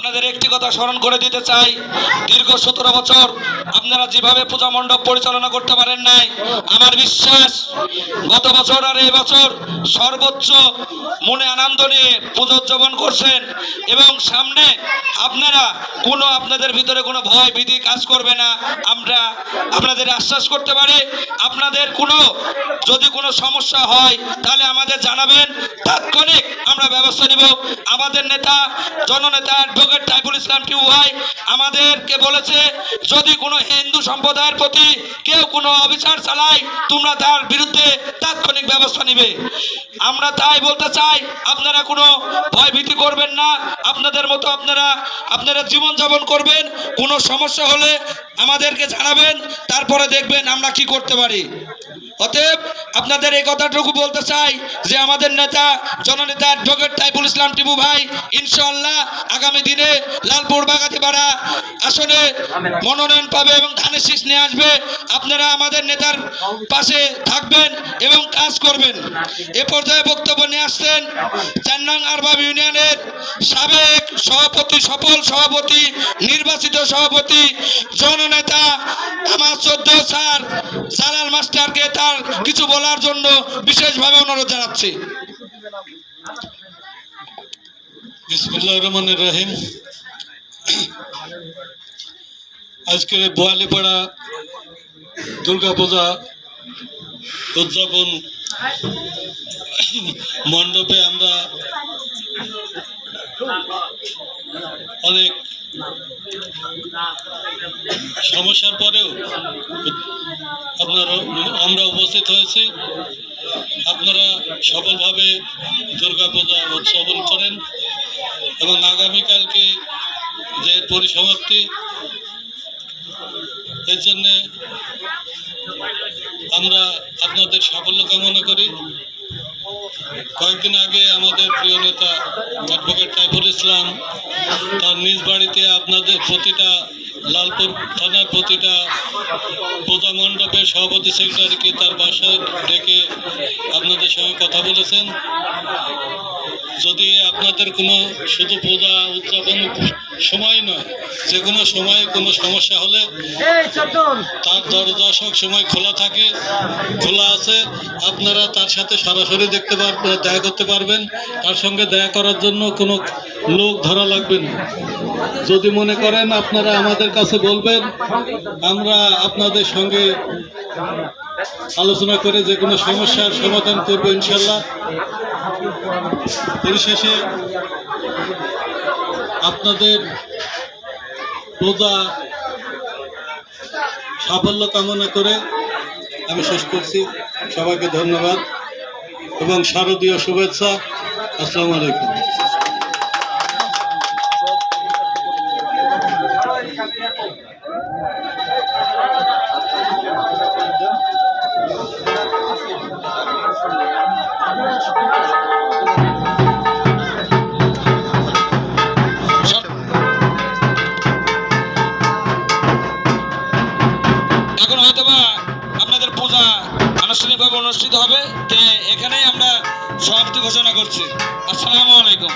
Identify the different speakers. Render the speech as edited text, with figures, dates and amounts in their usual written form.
Speaker 1: আপনাদের একটি কথা স্মরণ করে দিতে চাই, দীর্ঘ 17 বছর আপনারা যেভাবে পূজা মণ্ডপ পরিচালনা করতে পারেন নাই, আমার বিশ্বাস গত বছর আর এই বছর সর্বোচ্চ মনে আনন্দ নিয়ে পুজো উদযাপন করছেন এবং সামনে আপনারা আপনাদের ভিতরে কোনো ভয় ভীতি কাজ করবে না। আমরা আপনাদের আশ্বাস করতে পারি, আপনাদের যদি কোনো সমস্যা হয় তাহলে আমাদের জানাবেন, তাৎক্ষণিক আমরা ব্যবস্থা নেব। আমাদের নেতা জননেতা অ্যাডভোকেট সাইফুল ইসলাম টিপু ভাই আমাদেরকে বলেছে, যদি কোনো হিন্দু সম্প্রদায়ের প্রতি কেউ কোনো অবিচার চালায় তোমরা তার বিরুদ্ধে তাৎক্ষণিক ব্যবস্থা নেবে। আমরা তাই বলতে চাই, আপনারা কোনো ভয় ভীতি করবেন না, আপনাদের মতো আপনারা জীবনযাপন করবেন। কোনো সমস্যা হলে আমাদেরকে জানাবেন, তারপরে দেখবেন আমরা কি করতে পারি। অতএব আপনাদের এই কথাটুকু বলতে চাই যে আমাদের নেতা জননেতা অ্যাডভোকেট সাইফুল ইসলাম টিপু ভাই ইনশাআল্লাহ আগামী দিনে লালপুর বাগাতিপাড়া আসনে মনোনয়ন পাবে এবং ধানের শীষ নিয়ে আসবে। আপনারা আমাদের নেতার পাশে থাকবেন এবং কাজ করবেন। এ পর্যায়ে বক্তব্য নিয়ে আসছেন 4 নং আরবাব ইউনিয়নের সাবেক সভাপতি, সফল সভাপতি, নির্বাচিত সভাপতি, জননেতা আমার 14 স্যার জালাল মাস্টারকে তার কিছু বলার জন্য বিশেষভাবে অনুরোধ জানাচ্ছি।
Speaker 2: বিসমিল্লাহির রহমানির রহিম। আজকের বোয়ালিপাড়া দুর্গাপূজা উদযাপন মণ্ডপে আমরা অনেক সমস্যার পরেও আমরা উপস্থিত হয়েছি। আপনারা সফলভাবে দুর্গাপূজা উদযাপন করেন এবং আগামীকালকে যে পরিসমাপ্তি, এর জন্যে আমরা আপনাদের সাফল্য কামনা করি। কয়েকদিন আগে আমাদের প্রিয় নেতা অ্যাডভোকেট সাইফুল ইসলাম তার নিজ বাড়িতে আপনাদের প্রতিটা লালপুর থানার প্রতিটা পূজা মণ্ডপের সভাপতি সেক্রেটারিকে তার বাসায় ডেকে আপনাদের সঙ্গে কথা বলেছেন। যদি আপনাদের কোনো শুধু পূজা উদযাপন সময় নয়, যে কোনো সময়ে কোনো সমস্যা হলে তার দরজা সব সময় খোলা আছে। আপনারা তার সাথে সরাসরি দেখা করতে পারবেন। তার সঙ্গে দেখা করার জন্য কোনো লোক ধরা লাগবে না। যদি মনে করেন আপনারা আমাদের কাছে বলবেন, আমরা আপনাদের সঙ্গে আলোচনা করে যে কোনো সমস্যার সমাধান করবো ইনশাল্লাহ। পরিশেষে আপনাদের পূজা সাফল্য কামনা করে আমি শেষ করছি। সবাইকে ধন্যবাদ এবং শারদীয় শুভেচ্ছা। আসসালামু আলাইকুম।
Speaker 1: এখন হয়তোবা আপনাদের পূজা আনুষ্ঠানিকভাবে অনুষ্ঠিত হবে, এখানেই আমরা সমাপ্তি ঘোষণা করছি। আসসালামু আলাইকুম।